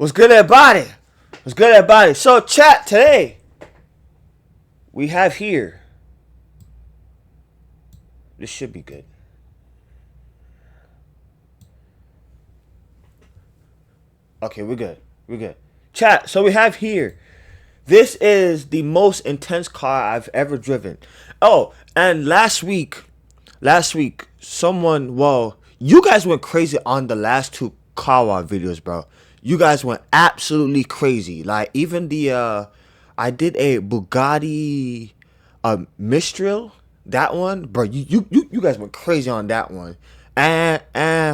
What's good, everybody? What's good, everybody? So, chat today, we have here. This should be good. Okay, we're good. We're good. Chat, so we have here. This is the most intense car I've ever driven. Oh, and last week, someone, well, you guys went crazy on the last two CARWOW videos, bro. You guys went absolutely crazy. Like, even the, I did a Bugatti Mistral. That one, bro, you guys went crazy on that one. And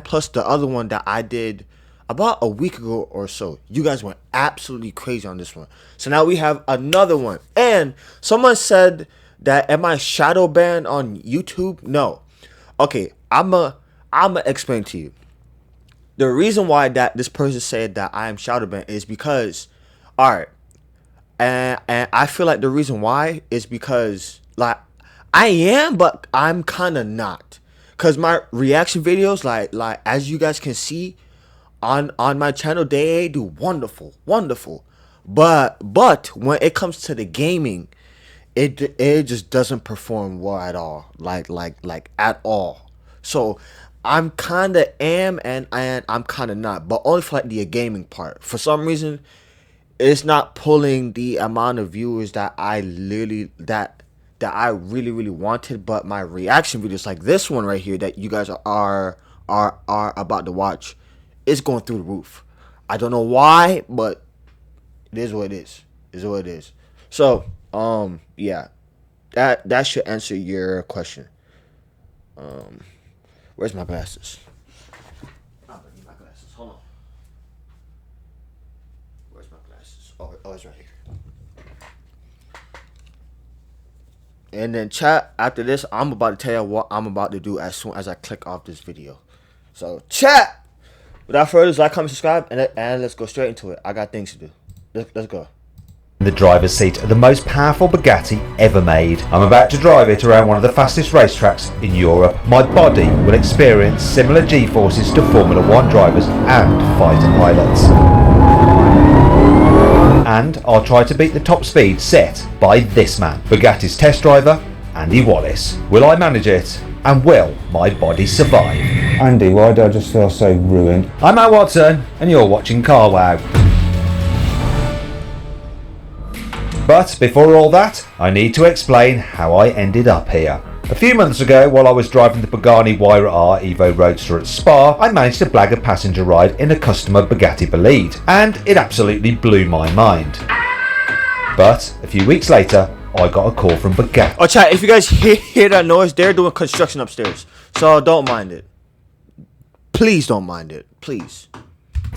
plus the other one that I did about a week ago or so. You guys went absolutely crazy on this one. So now we have another one. And someone said that, am I shadow banned on YouTube? No. Okay, I'ma explain to you. The reason why that this person said that I am shadow banned is because, alright, and I feel like the reason why is because, like, I am, but I'm kind of not. Because my reaction videos, like as you guys can see on my channel, they do wonderful. But when it comes to the gaming, it just doesn't perform well at all. Like at all. So I'm kind of am and I'm kind of not. But only for like the gaming part. For some reason, it's not pulling the amount of viewers that I really wanted. But my reaction videos, like this one right here that you guys are about to watch, is going through the roof. I don't know why, but it is what it is. It is what it is. So yeah, that should answer your question. Where's my glasses? I need my glasses. Hold on. Where's my glasses? Oh, it's right here. And then chat, after this, I'm about to tell you what I'm about to do as soon as I click off this video. So chat, without further ado, like, comment, subscribe, and let's go straight into it. I got things to do. Let's go. In the driver's seat of the most powerful Bugatti ever made. I'm about to drive it around one of the fastest racetracks in Europe. My body will experience similar G-forces to Formula 1 drivers and fighter pilots. And I'll try to beat the top speed set by this man, Bugatti's test driver, Andy Wallace. Will I manage it? And will my body survive? Andy, why do I just feel so ruined? I'm Matt Watson, and you're watching CARWOW. But before all that, I need to explain how I ended up here. A few months ago, while I was driving the Pagani Huayra R Evo Roadster at Spa, I managed to blag a passenger ride in a customer Bugatti Bolide, and it absolutely blew my mind. But a few weeks later, I got a call from Bugatti. Oh, chat, if you guys hear that noise, they're doing construction upstairs. So don't mind it. Please don't mind it. Please.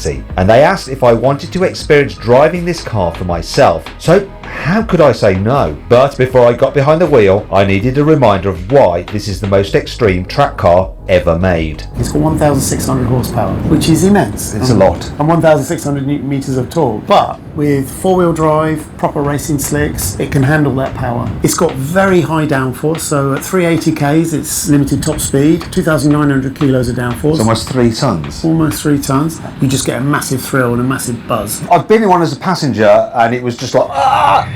And they asked if I wanted to experience driving this car for myself. So how could I say no? But before I got behind the wheel, I needed a reminder of why this is the most extreme track car ever made. It's got 1,600 horsepower, which is immense. It's a lot. And 1,600 newton meters of torque. But with four-wheel drive, proper racing slicks, it can handle that power. It's got very high downforce, so at 380 k's, it's limited top speed, 2,900 kilos of downforce. It's almost 3 tons. Almost 3 tons. You just get a massive thrill and a massive buzz. I've been in one as a passenger and it was just like, ah!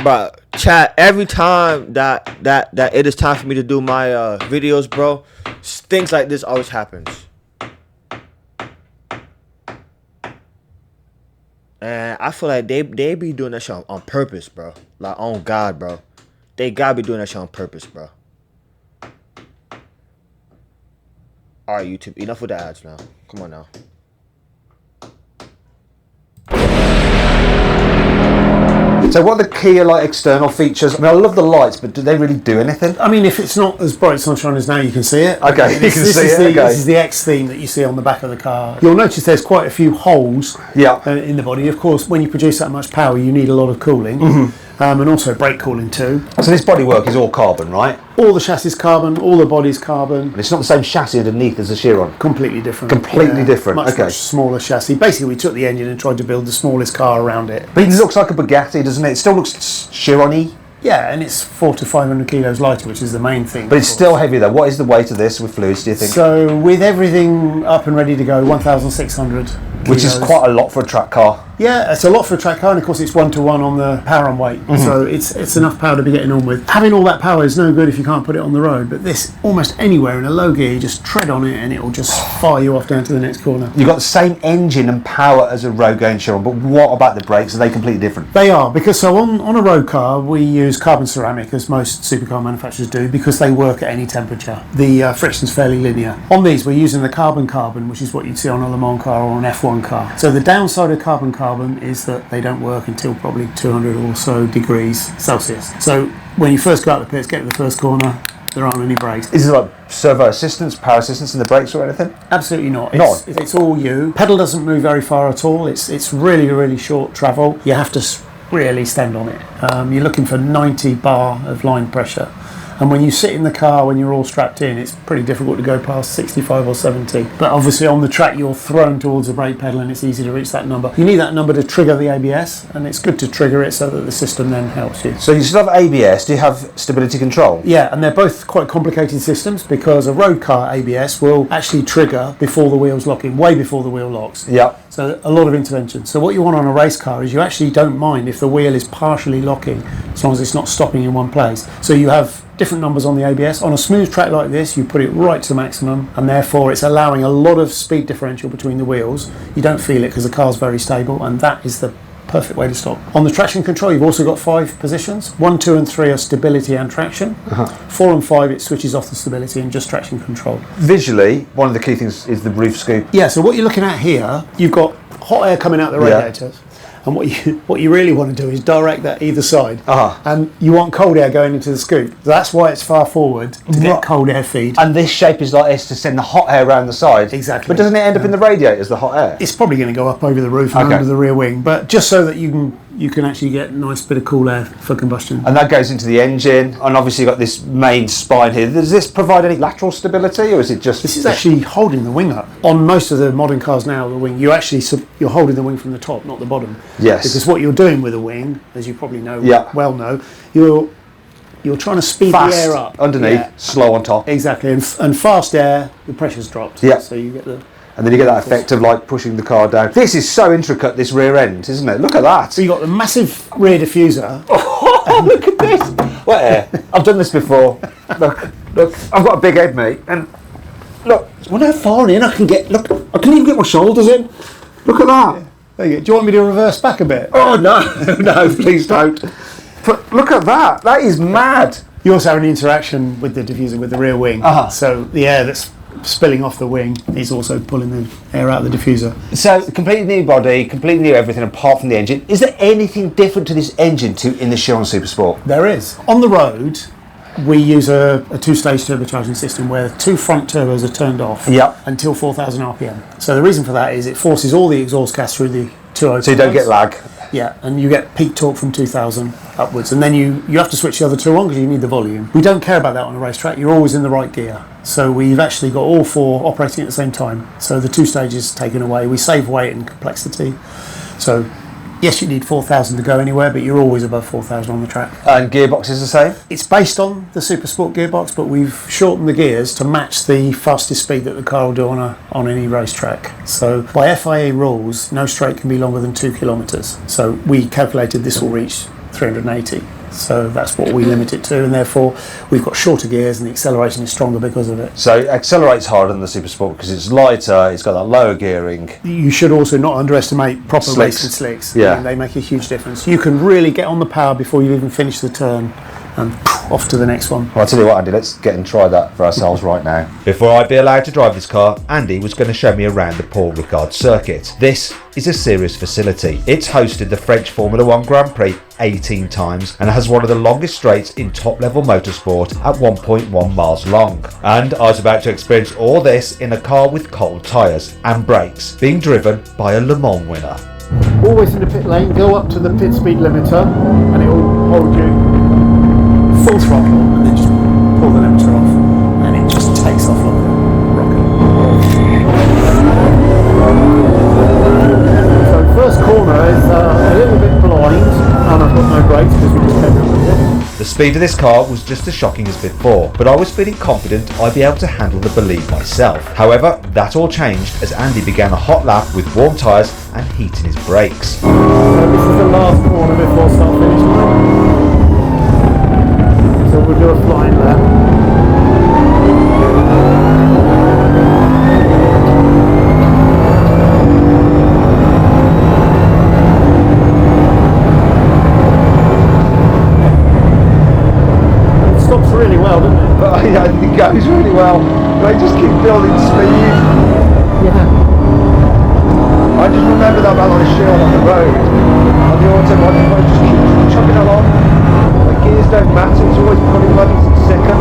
But chat, every time that it is time for me to do my videos, bro, things like this always happens. And I feel like they be doing that shit on purpose, bro. Like, on God, bro. They gotta be doing that shit on purpose, bro. Alright, YouTube, enough with the ads now. Come on now. So what are the key like external features? I mean, I love the lights, but do they really do anything? I mean, if it's not as bright sunshine as now, you can see it. Okay, you can see it. Okay. This is the X theme that you see on the back of the car. You'll notice there's quite a few holes in the body. Of course, when you produce that much power, you need a lot of cooling. And also brake cooling too. So this bodywork is all carbon, right? All the chassis is carbon, all the body's carbon. And it's not the same chassis underneath as the Chiron? Completely different. Completely different, much smaller chassis. Basically, we took the engine and tried to build the smallest car around it. But it looks like a Bugatti, doesn't it? It still looks Chiron-y. Yeah, and it's 400 to 500 kilos lighter, which is the main thing. But it's still heavy though. What is the weight of this with fluids, do you think? So with everything up and ready to go, 1,600 kilos. Which is quite a lot for a track car. Yeah, it's a lot for a track car, and of course it's 1-to-1 on the power and weight, so it's enough power to be getting on with. Having all that power is no good if you can't put it on the road, but this, almost anywhere in a low gear, you just tread on it and it will just fire you off down to the next corner. You've got the same engine and power as a road going Chiron, but what about the brakes? Are they completely different? They are, because so on a road car we use carbon ceramic, as most supercar manufacturers do, because they work at any temperature. The friction's fairly linear. On these we're using the carbon, which is what you'd see on a Le Mans car or an F1 car. So the downside of carbon is that they don't work until probably 200 or so degrees Celsius. So when you first go out the pits, get to the first corner, there aren't any brakes. Is it like servo assistance, power assistance in the brakes or anything? Absolutely not. It's all you. Pedal doesn't move very far at all. It's really, really short travel. You have to really stand on it. You're looking for 90 bar of line pressure. And when you sit in the car, when you're all strapped in, it's pretty difficult to go past 65 or 70. But obviously on the track, you're thrown towards the brake pedal and it's easy to reach that number. You need that number to trigger the ABS, and it's good to trigger it so that the system then helps you. So you still have ABS, do you have stability control? Yeah, and they're both quite complicated systems, because a road car ABS will actually trigger before the wheels lock in, way before the wheel locks. Yeah. So a lot of intervention. So what you want on a race car is you actually don't mind if the wheel is partially locking, as long as it's not stopping in one place. So you have different numbers on the ABS. On a smooth track like this, you put it right to maximum, and therefore it's allowing a lot of speed differential between the wheels. You don't feel it because the car's very stable, and that is the perfect way to stop. On the traction control, you've also got 5 positions. 1, 2 and 3 are stability and traction. 4 and 5, it switches off the stability and just traction control. Visually, one of the key things is the roof scoop. Yeah, so what you're looking at here, you've got hot air coming out the radiators. And what you really want to do is direct that either side. And you want cold air going into the scoop. That's why it's far forward, to get cold air feed. And this shape is like this to send the hot air around the side. Exactly. But doesn't it end up in the radiators, the hot air? It's probably going to go up over the roof and under the rear wing, but just so that you can actually get a nice bit of cool air for combustion. And that goes into the engine, and obviously you've got this main spine here. Does this provide any lateral stability, or is it just... This is actually holding the wing up. On most of the modern cars now, the wing, you're holding the wing from the top, not the bottom. Yes. Because what you're doing with a wing, as you probably know, you're trying to speed fast the air up. underneath, slow on top. Exactly, and fast air, the pressure's dropped. Yeah. So you get the... And then you get that effect of like pushing the car down. This is so intricate, this rear end, isn't it? Look at that. So you've got the massive rear diffuser. Oh, look at this. What air? I've done this before. Look, I've got a big head, mate. And look, I wonder how far in I can get. Look, I can even get my shoulders in. Look at that. There you go. Do you want me to reverse back a bit? Oh, no, no, please don't. But look at that. That is mad. You also have an interaction with the diffuser with the rear wing. So the air that's spilling off the wing is also pulling the air out of the diffuser. So completely new body, completely new everything apart from the engine. Is there anything different to this engine in the Chiron Super Sport? There is. On the road, we use a 2-stage turbocharging system where 2 front turbos are turned off until 4,000 RPM. So the reason for that is it forces all the exhaust gas through the 2 openings. So you don't get lag. Yeah, and you get peak torque from 2,000 upwards, and then you have to switch the other 2 on because you need the volume. We don't care about that on a racetrack. You're always in the right gear. So we've actually got all 4 operating at the same time. So the 2 stages taken away. We save weight and complexity. So yes, you need 4,000 to go anywhere, but you're always above 4,000 on the track. And gearbox is the same? It's based on the Super Sport gearbox, but we've shortened the gears to match the fastest speed that the car will do on any racetrack. So by FIA rules, no straight can be longer than 2 kilometres. So we calculated this will reach 380. So that's what we limit it to, and therefore we've got shorter gears and the acceleration is stronger because of it. So it accelerates harder than the Super Sport because it's lighter, it's got that lower gearing. You should also not underestimate proper racing slicks. Yeah. I mean, they make a huge difference. You can really get on the power before you even finish the turn and off to the next one. Well, I'll tell you what, Andy, let's get and try that for ourselves right now. Before I'd be allowed to drive this car, Andy was going to show me around the Paul Ricard circuit. This is a serious facility. It's hosted the French Formula 1 Grand Prix 18 times and has one of the longest straights in top-level motorsport at 1.1 miles long. And I was about to experience all this in a car with cold tyres and brakes, being driven by a Le Mans winner. Always in the pit lane, go up to the pit speed limiter and it will hold you full throttle and then just pull the limiter off and it just takes off like a rocket. So first corner is a little bit blind and I've got no brakes because we just came out with it. speed of this car was just as shocking as before, but I was feeling confident I'd be able to handle the bolide myself. However, that all changed as Andy began a hot lap with warm tyres and heat in his brakes. So this is the last corner before start finish line. So we'll do a flying lap. Really well, doesn't it? But yeah, it goes really well. They just keep building speed. Yeah. I just remember that about like Shield on the road. On the automatic, I just keep chugging along. The gears don't matter, it's always pulling like it's in second.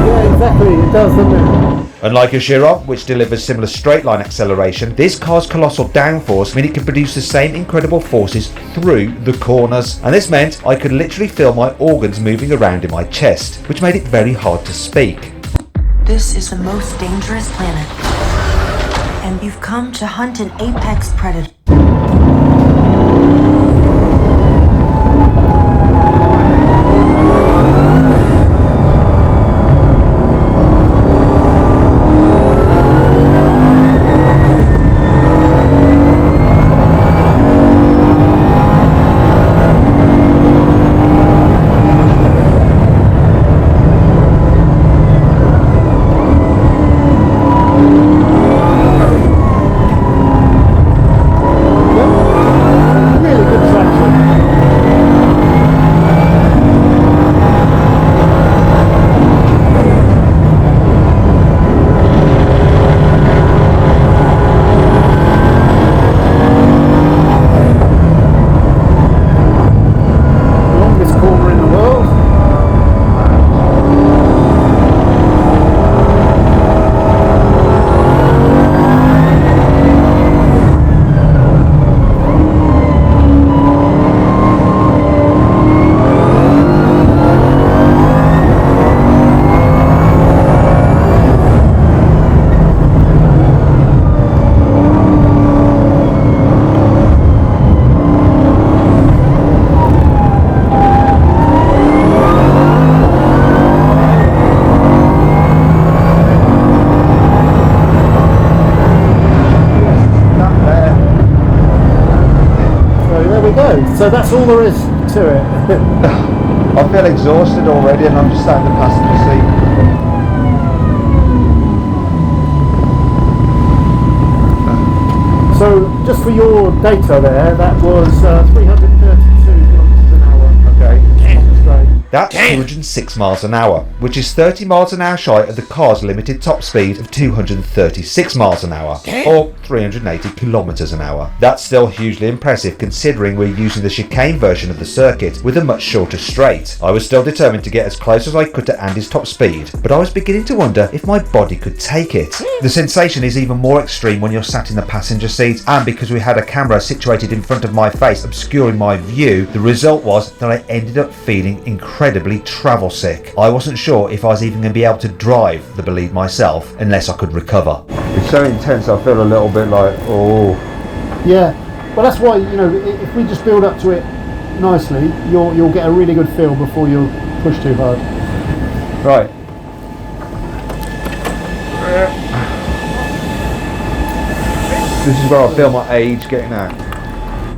Yeah, exactly, it does, doesn't it? Unlike a Chiron, which delivers similar straight line acceleration, this car's colossal downforce meant it could produce the same incredible forces through the corners. And this meant I could literally feel my organs moving around in my chest, which made it very hard to speak. This is the most dangerous planet, and you've come to hunt an apex predator. So that's all there is to it. I feel exhausted already and I'm just sat in the passenger seat. So just for your data there, that was 332 kilometers an hour. Okay. Straight. That's 206 miles an hour, which is 30 miles an hour shy of the car's limited top speed of 236 miles an hour, or 380 kilometers an hour. That's still hugely impressive considering we're using the chicane version of the circuit with a much shorter straight. I was still determined to get as close as I could to Andy's top speed, but I was beginning to wonder if my body could take it. The sensation is even more extreme when you're sat in the passenger seat, and because we had a camera situated in front of my face obscuring my view, the result was that I ended up feeling incredibly travel sick. I wasn't sure if I was even going to be able to drive the bolide myself unless I could recover. It's so intense, I feel a little bit like, oh. Yeah, well that's why, you know, if we just build up to it nicely, you'll get a really good feel before you push too hard. Right. This is where I feel my age getting out.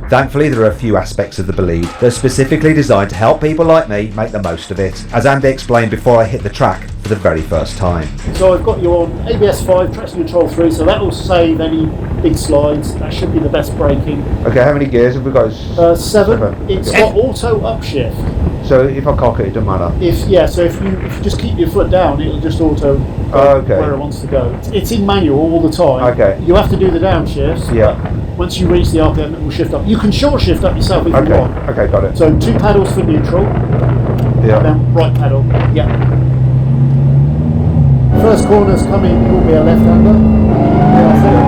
Thankfully, there are a few aspects of the bolide that are specifically designed to help people like me make the most of it, as Andy explained before I hit the track for the very first time. So I've got you on ABS 5, traction control 3, so that will save any big slides. That should be the best braking. Okay, how many gears have we got? Seven. It's got auto upshift. So if I cock it, it doesn't matter? So if you just keep your foot down, it'll just auto go where it wants to go. It's in manual all the time. Okay. You have to do the downshifts. Yeah. Once you reach the RPM, it will shift up. You can short shift up yourself if you want. Okay, got it. So 2 paddles for neutral. Yeah. And then right pedal. Yeah. First corner's coming, it will be a left-hander. Yeah, I see it.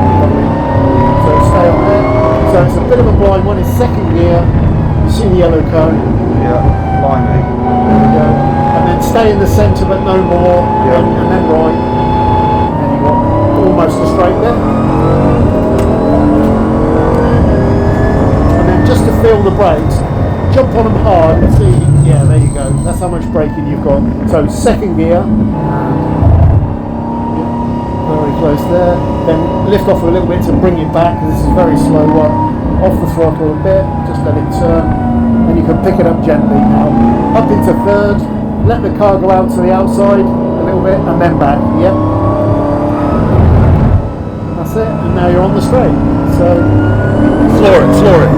So stay on there. So it's a bit of a blind one. It's second gear. You see the yellow cone. Yeah, blimey. There we go. And then stay in the centre, but no more. Yeah. And then right. And you got almost a straight there. And then just to feel the brakes, jump on them hard and see Yeah, there you go. That's how much braking you've got. So second gear, very close there. Then lift off a little bit to bring it back, because this is a very slow one. Off the throttle a bit, just let it turn. Then you can pick it up gently now. Up into third, let the car go out to the outside a little bit, and then back. Yep. That's it, and now you're on the straight. So, floor it.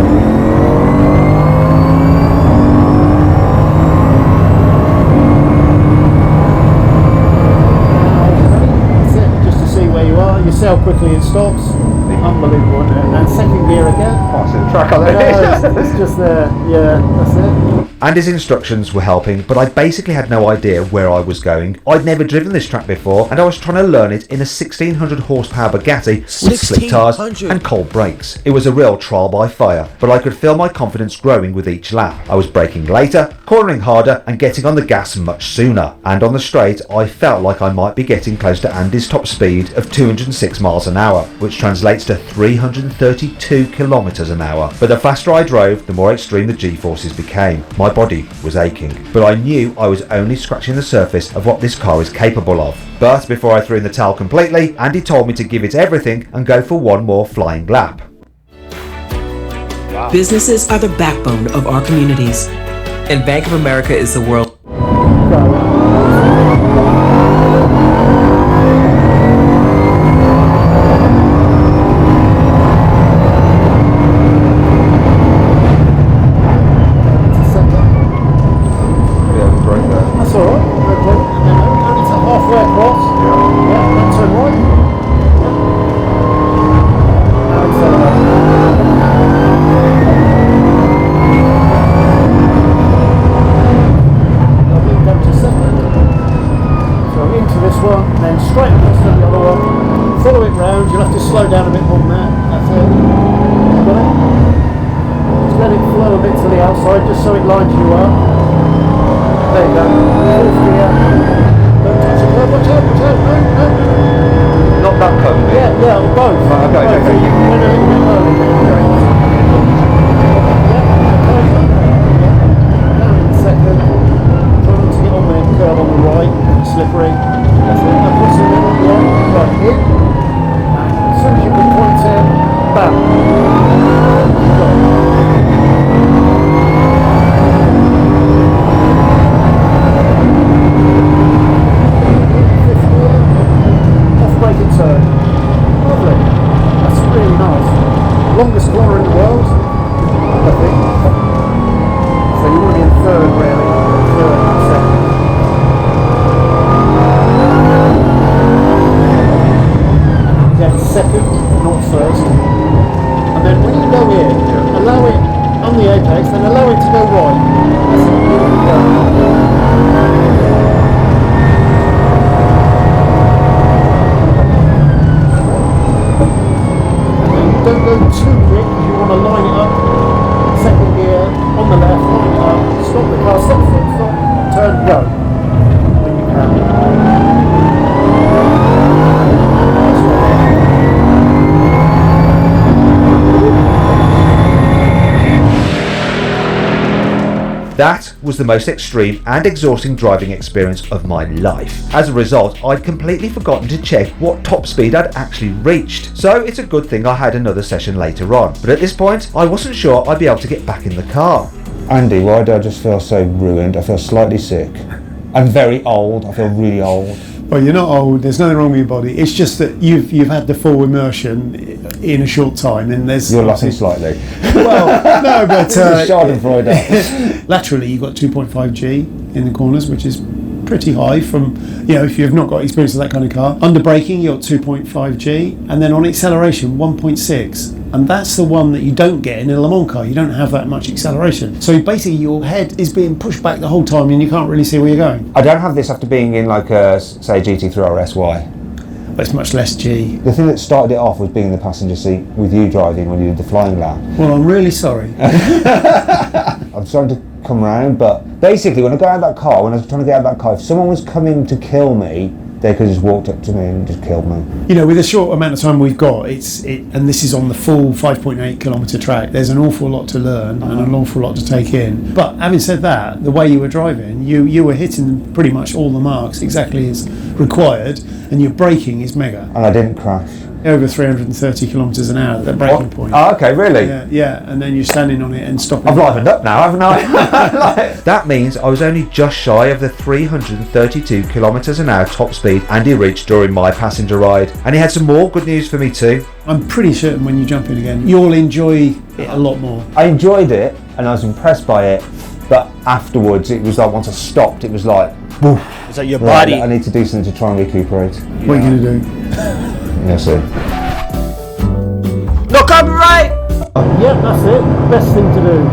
You see how quickly it stops. Unbelievable, isn't it? And second gear again. Passing the track on there. It's just there. Yeah, that's it. And his instructions were helping, but I basically had no idea where I was going. I'd never driven this track before, and I was trying to learn it in a 1600 horsepower Bugatti with slick tyres 1600. and cold brakes. It was a real trial by fire, but I could feel my confidence growing with each lap. I was braking later, cornering harder, and getting on the gas much sooner. And on the straight, I felt like I might be getting close to Andy's top speed of 206 miles an hour, which translates to 332 kilometers an hour. But the faster I drove, the more extreme the G-forces became. My body was aching, but I knew I was only scratching the surface of what this car is capable of. But before I threw in the towel completely, Andy told me to give it everything and go for one more flying lap. Wow. Businesses are the backbone of our communities, and Bank of America is the world. Slow down a bit more than that. That's it. Got it? Just let it flow a bit to the outside, just so it lines you up. There you go. Fourth gear. Don't touch the curb. Watch out. No. Not that curve. Yeah, both. Right, okay. So you went a little bit early. Down in a second. Try not to get on the curb on the right. Slippery. That's it. Across the middle. Yeah. Right here. As soon as you can point it, bam. Off brake and turn. Lovely. That's really nice. Longest corner in the world, I think. So you want to be in third, really. Third, second. Second, not first. And then when you go in, allow it on the apex, then allow it to go right. That's it. And then don't go too quick, because you want to line it up. Second gear, on the left, line it up. Stop the car, stop, turn, go. When you can. That was the most extreme and exhausting driving experience of my life. As a result, I'd completely forgotten to check what top speed I'd actually reached. So it's a good thing I had another session later on. But at this point, I wasn't sure I'd be able to get back in the car. Andy, why do I just feel so ruined? I feel slightly sick. I'm very old. I feel really old. Well, you're not old. There's nothing wrong with your body. It's just that you've had the full immersion in a short time, and there's. You're laughing slightly. Well, no, but Schadenfreude. laterally you've got 2.5 G in the corners, which is pretty high from, if you've not got experience with that kind of car. Under braking, you're at 2.5 G, and then on acceleration, 1.6. And that's the one that you don't get in a Le Mans car. You don't have that much acceleration. So basically your head is being pushed back the whole time and you can't really see where you're going. I don't have this after being in like a, say, GT3 or SY. But it's much less G. The thing that started it off was being in the passenger seat with you driving when you did the flying lap. Well, I'm really sorry. I'm starting to come round, but basically when I got out of that car, when I was trying to get out of that car, if someone was coming to kill me, they could have just walked up to me and just killed me. You know, with the short amount of time we've got, and this is on the full 5.8 kilometre track, there's an awful lot to learn and an awful lot to take in. But having said that, the way you were driving, you were hitting pretty much all the marks exactly as required, and your braking is mega. And I didn't crash. Over 330 kilometres an hour at that braking point. Oh, okay, really? Yeah, and then you're standing on it and stopping. I've livened up now, haven't I? That means I was only just shy of the 332 kilometres an hour top speed Andy reached during my passenger ride. And he had some more good news for me too. I'm pretty certain when you jump in again, you'll enjoy it a lot more. I enjoyed it and I was impressed by it, but afterwards it was like once I stopped, it was like, woof. It's like your body. I need to do something to try and recuperate. What are you going to do? Yes, sir. No copyright! Yep, that's it. Best thing to do.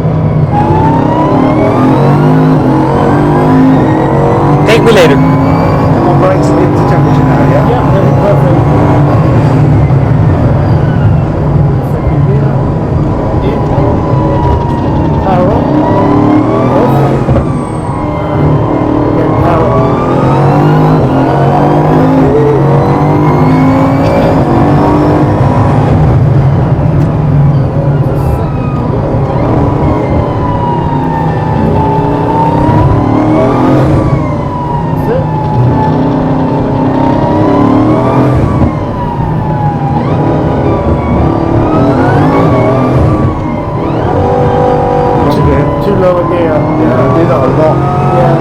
Thank me later. My brakes are into temperature now, yeah? Yep, they'll be perfect. Second gear. In. Power on. Off. Again, power on. Lower gear. Yeah, I do that a lot. Yeah.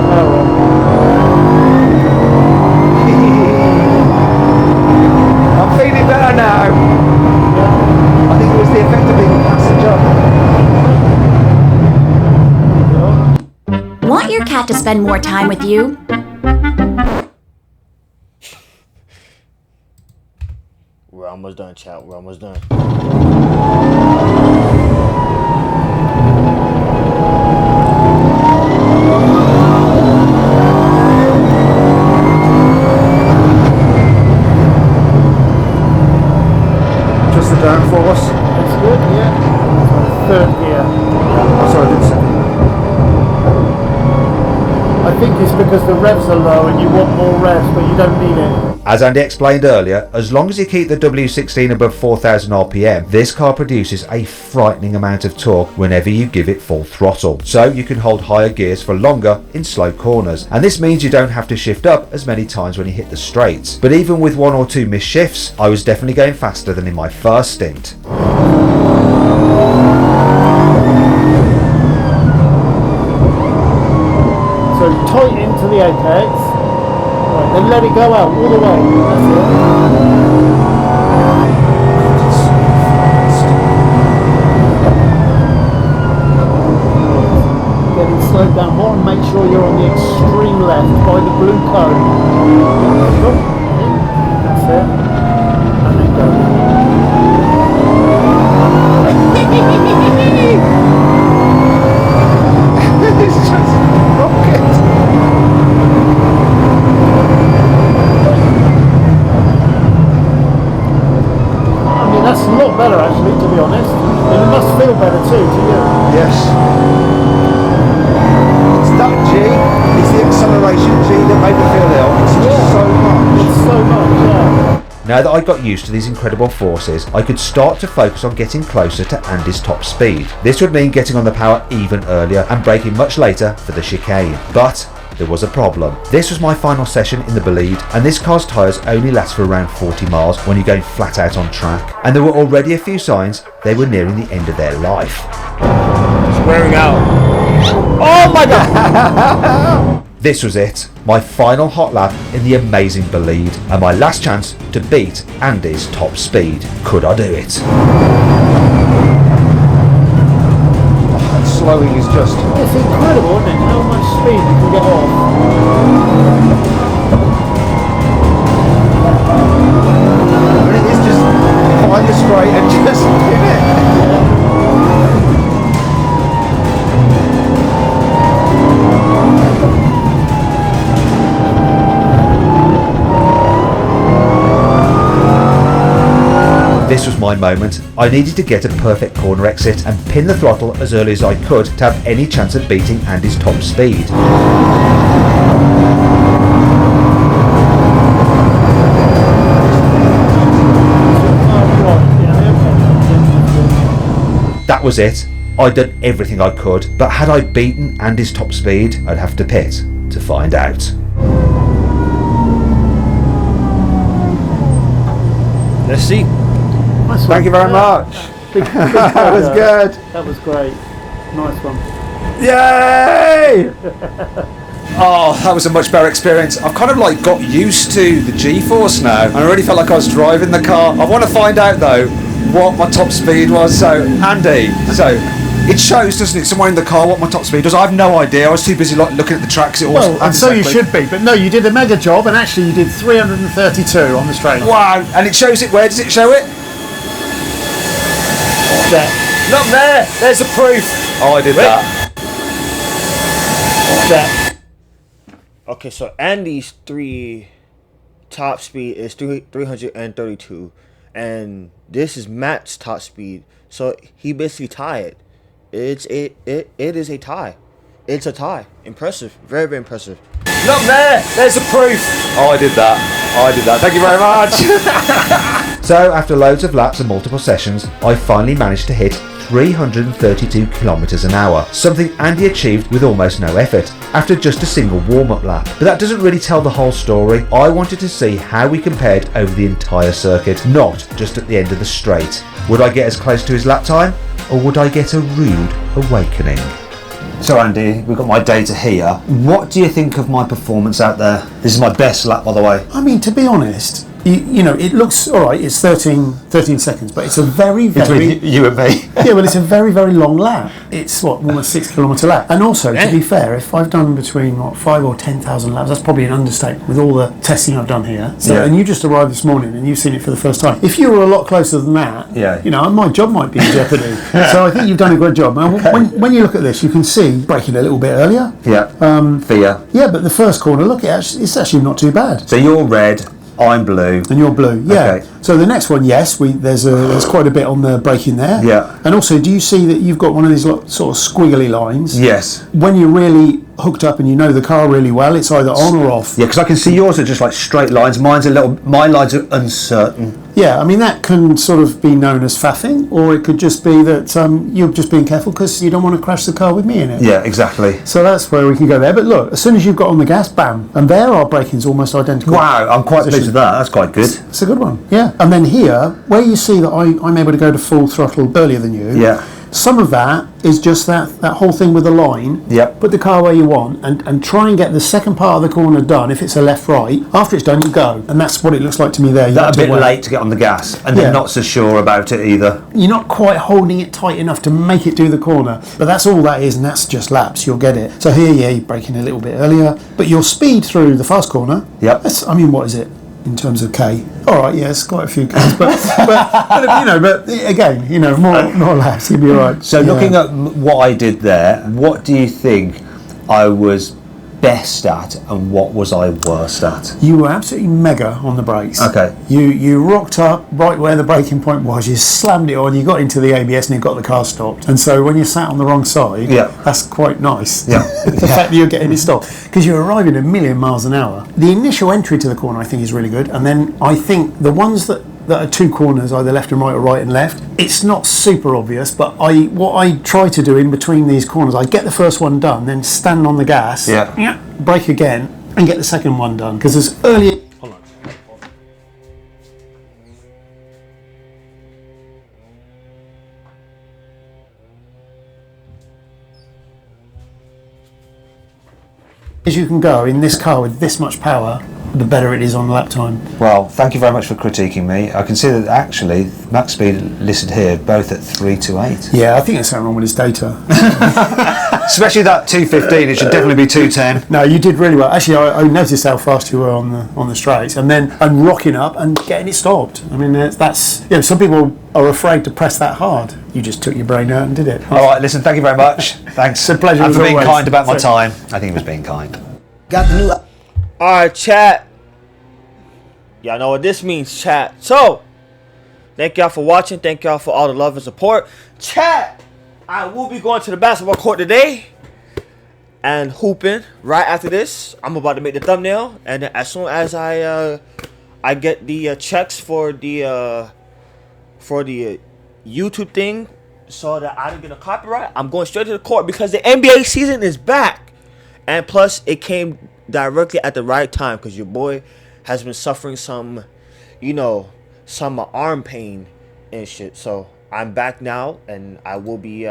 Power on. I'm feeling better now. I think it was the effect of being a passenger. Want your cat to spend more time with you? We're almost done, chat. We're almost done. Just the downforce. That's good, yeah. Third gear. Oh, sorry, I didn't say. I think it's because the revs are low and you want more revs, but you don't need it. As Andy explained earlier, as long as you keep the W16 above 4,000 RPM, this car produces a frightening amount of torque whenever you give it full throttle. So you can hold higher gears for longer in slow corners, and this means you don't have to shift up as many times when you hit the straights. But even with one or two missed shifts, I was definitely going faster than in my first stint. So tight into the apex, right, then let it go out all the way. That's it. Getting slowed down more and make sure you're on the extreme left by the blue cone. That's it. And then go. It's just rocket. I mean, that's a lot better actually, to be honest. And it must feel better too, to you. Yes. It's that G, it's the acceleration G that made me feel ill. It's just so much. It's so much, yeah. Now that I got used to these incredible forces, I could start to focus on getting closer to Andy's top speed. This would mean getting on the power even earlier and braking much later for the chicane. But there was a problem. This was my final session in the bolide, and this car's tyres only last for around 40 miles when you're going flat out on track. And there were already a few signs they were nearing the end of their life. It's wearing out. Oh my god! This was it, my final hot lap in the amazing bolide, and my last chance to beat Andy's top speed. Could I do it? That slowing is just... It's incredible, isn't it? How much speed you can get off. It is just find the straight and just in it. This was my moment. I needed to get a perfect corner exit and pin the throttle as early as I could to have any chance of beating Andy's top speed. That was it. I'd done everything I could, but had I beaten Andy's top speed, I'd have to pit to find out. Let's see. Nice Thank you very much. That was good. That was great. Nice one. Yay! Oh, that was a much better experience. I've kind of like got used to the G-force now, and I already felt like I was driving the car. I want to find out though what my top speed was. So, Andy, it shows, doesn't it, somewhere in the car what my top speed was? I have no idea. I was too busy like looking at the tracks. Well, and so you should be, but no, you did a mega job, and actually you did 332 on the straight. Wow! And it shows it. Where does it show it? There. Not there. There's the proof. Oh, I did that. There. Okay, so Andy's top speed is 332, and this is Matt's top speed. So he basically tied. It is a tie. It's a tie. Impressive. Very, very impressive. Not there. There's the proof. Oh, I did that. Thank you very much. So after loads of laps and multiple sessions, I finally managed to hit 332 kilometers an hour, something Andy achieved with almost no effort, after just a single warm-up lap. But that doesn't really tell the whole story. I wanted to see how we compared over the entire circuit, not just at the end of the straight. Would I get as close to his lap time, or would I get a rude awakening? So Andy, we've got my data here. What do you think of my performance out there? This is my best lap, by the way. I mean, to be honest, you know, it looks all right. It's 13 seconds, but it's a very, very... Between you and me. Yeah, well, it's a very, very long lap. It's, what, almost 6 kilometre lap. And also, to be fair, if I've done between, 5 or 10,000 laps, that's probably an understatement with all the testing I've done here. So, Yeah. And you just arrived this morning and you've seen it for the first time. If you were a lot closer than that, Yeah. you know, my job might be in jeopardy. So I think you've done a great job. Now, when you look at this, you can see braking a little bit earlier. Yeah. Thea. Yeah, but the first corner, look, it's actually not too bad. So you're red, I'm blue. And you're blue, yeah. Okay. So the next one, yes, there's quite a bit on the braking there. Yeah. And also, do you see that you've got one of these sort of squiggly lines? Yes. When you're really hooked up and you know the car really well, it's either on or off. Yeah, because I can see yours are just like straight lines. My lines are uncertain. Yeah, I mean, that can sort of be known as faffing, or it could just be that you're just being careful because you don't want to crash the car with me in it. Yeah, exactly. So that's where we can go there. But look, as soon as you've got on the gas, bam, and there our braking's almost identical. Wow, I'm quite pleased with that. That's quite good. It's a good one, yeah. And then here, where you see that I'm able to go to full throttle earlier than you, Yeah. some of that is just that whole thing with the line. Yep. Put the car where you want and try and get the second part of the corner done. If it's a left-right, after it's done, you go. And that's what it looks like to me there. You That a have to bit wait. late to get on the gas, and Yeah. they're not so sure about it either. You're not quite holding it tight enough to make it do the corner. But that's all that is, and that's just laps. You'll get it. So here, yeah, you're braking a little bit earlier. But your speed through the fast corner, Yep. I mean, what is it? In terms of K, all right, yes, quite a few Ks, but you know, but again, you know, more laps, you'll be all right. So Yeah. looking at what I did there, what do you think I was best at, and what was I worst at? You were absolutely mega on the brakes. Okay. You rocked up right where the braking point was. You slammed it on. You got into the ABS and you got the car stopped. And so when you sat on the wrong side, Yeah. that's quite nice. Yeah. The fact that you're getting it stopped because you're arriving a million miles an hour. The initial entry to the corner, I think, is really good. And then I think the ones that are two corners, either left and right or right and left, it's not super obvious, but what I try to do in between these corners, I get the first one done, then stand on the gas, Yeah. brake again, and get the second one done. Because as early... as you can go in this car with this much power, the better it is on lap time. Well, thank you very much for critiquing me. I can see that actually max speed listed here both at 328. Yeah, I think there's something wrong with his data. Especially that 215. It should definitely be 210. No, you did really well. Actually, I noticed how fast you were on the straights, and rocking up and getting it stopped. I mean, that's you know, some people are afraid to press that hard. You just took your brain out and did it. All right, listen. Thank you very much. Thanks. It's a pleasure And as for being always. kind about my So- time. I think he was being kind. Got the new. Alright, chat. Y'all know what this means, chat. So, Thank y'all for watching. Thank y'all for all the love and support. Chat. I will be going to the basketball court today and hooping right after this. I'm about to make the thumbnail, and then as soon as I get the checks for the YouTube thing, so that I don't get a copyright, I'm going straight to the court because the NBA season is back, and plus it came directly at the right time because your boy has been suffering some, some arm pain and shit. So I'm back now, and I will be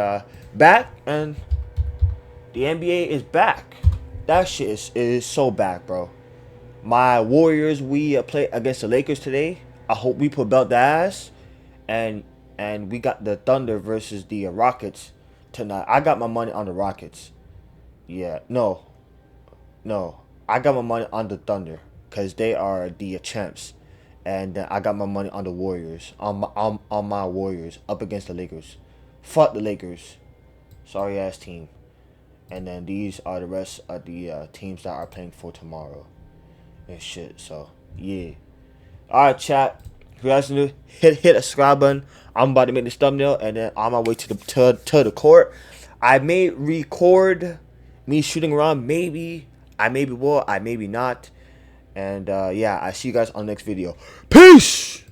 back, and the NBA is back. That shit is so back, bro. My Warriors, we play against the Lakers today. I hope we put belt the ass, and we got the Thunder versus the Rockets tonight. I got my money on the Rockets. Yeah, no, I got my money on the Thunder because they are the champs, and I got my money on the Warriors, on my Warriors up against the Lakers. Fuck the Lakers, sorry ass team. And then these are the rest of the teams that are playing for tomorrow and shit. So yeah, all right, chat. If you guys new, hit a subscribe button. I'm about to make this thumbnail, and then on my way to the court. I may record me shooting around. Maybe I will. I maybe not. And yeah, I see you guys on the next video. Peace.